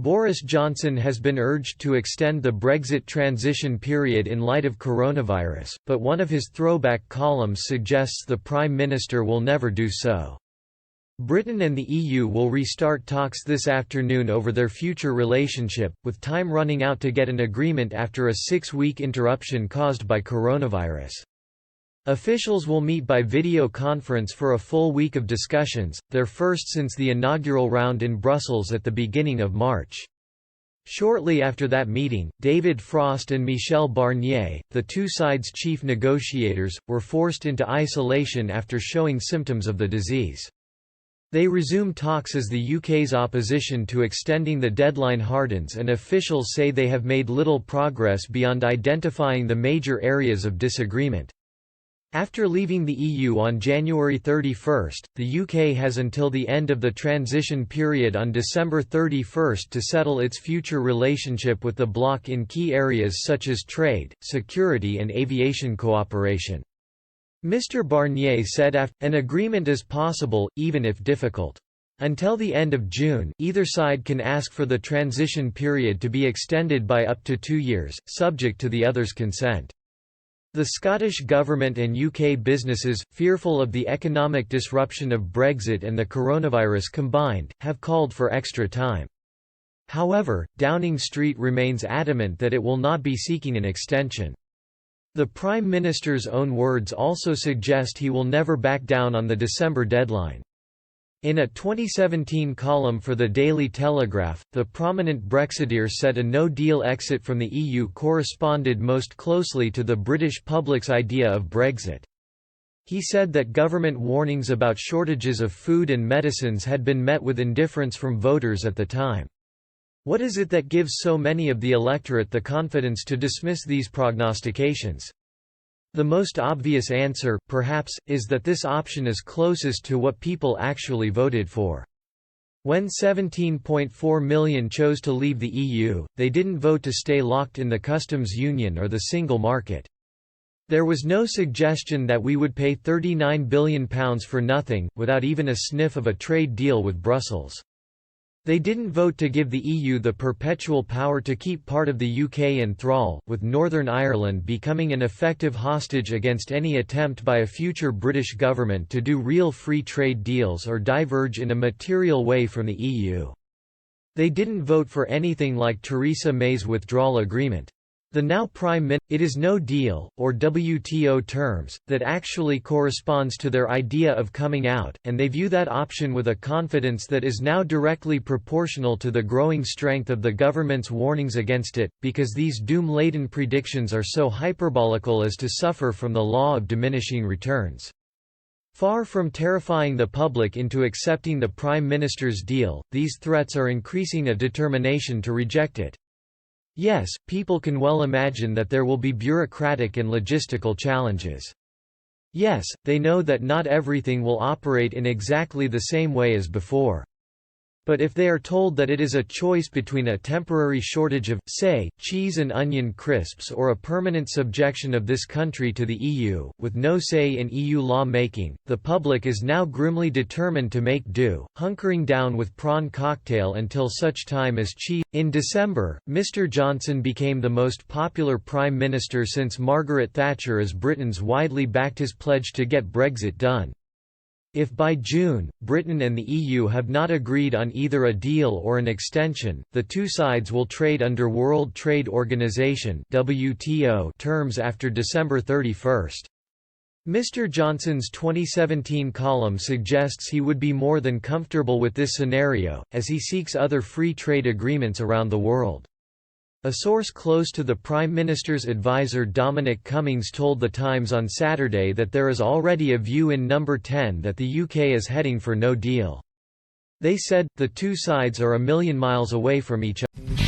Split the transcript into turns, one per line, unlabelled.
Boris Johnson has been urged to extend the Brexit transition period in light of coronavirus, but one of his throwback columns suggests the Prime Minister will never do so. Britain and the EU will restart talks this afternoon over their future relationship, with time running out to get an agreement after a 6-week interruption caused by coronavirus. Officials will meet by video conference for a full week of discussions, their first since the inaugural round in Brussels at the beginning of March. Shortly after that meeting, David Frost and Michel Barnier, the two sides' chief negotiators, were forced into isolation after showing symptoms of the disease. They resume talks as the UK's opposition to extending the deadline hardens, and officials say they have made little progress beyond identifying the major areas of disagreement. After leaving the EU on January 31, the UK has until the end of the transition period on December 31 to settle its future relationship with the bloc in key areas such as trade, security and aviation cooperation. Mr. Barnier said an agreement is possible, even if difficult. Until the end of June, either side can ask for the transition period to be extended by up to 2 years, subject to the other's consent. The Scottish Government and UK businesses, fearful of the economic disruption of Brexit and the coronavirus combined, have called for extra time. However, Downing Street remains adamant that it will not be seeking an extension. The Prime Minister's own words also suggest he will never back down on the December deadline. In a 2017 column for the Daily Telegraph, the prominent Brexiteer said a no-deal exit from the EU corresponded most closely to the British public's idea of Brexit. He said that government warnings about shortages of food and medicines had been met with indifference from voters at the time. What is it that gives so many of the electorate the confidence to dismiss these prognostications? The most obvious answer, perhaps, is that this option is closest to what people actually voted for. When 17.4 million chose to leave the EU, they didn't vote to stay locked in the customs union or the single market. There was no suggestion that we would pay £39 billion for nothing, without even a sniff of a trade deal with Brussels. They didn't vote to give the EU the perpetual power to keep part of the UK in thrall, with Northern Ireland becoming an effective hostage against any attempt by a future British government to do real free trade deals or diverge in a material way from the EU. They didn't vote for anything like Theresa May's withdrawal agreement. The now Prime Minister, it is no deal, or WTO terms, that actually corresponds to their idea of coming out, and they view that option with a confidence that is now directly proportional to the growing strength of the government's warnings against it, because these doom-laden predictions are so hyperbolical as to suffer from the law of diminishing returns. Far from terrifying the public into accepting the Prime Minister's deal, these threats are increasing a determination to reject it. Yes, people can well imagine that there will be bureaucratic and logistical challenges. Yes, they know that not everything will operate in exactly the same way as before. But if they are told that it is a choice between a temporary shortage of, say, cheese and onion crisps or a permanent subjection of this country to the EU, with no say in EU law-making, the public is now grimly determined to make do, hunkering down with prawn cocktail until such time as cheese. In December, Mr. Johnson became the most popular Prime Minister since Margaret Thatcher, as Britons widely backed his pledge to get Brexit done. If by June, Britain and the EU have not agreed on either a deal or an extension, the two sides will trade under World Trade Organization (WTO) terms after December 31. Mr. Johnson's 2017 column suggests he would be more than comfortable with this scenario, as he seeks other free trade agreements around the world. A source close to the Prime Minister's advisor Dominic Cummings told The Times on Saturday that there is already a view in Number 10 that the UK is heading for no deal. They said, the two sides are a million miles away from each other.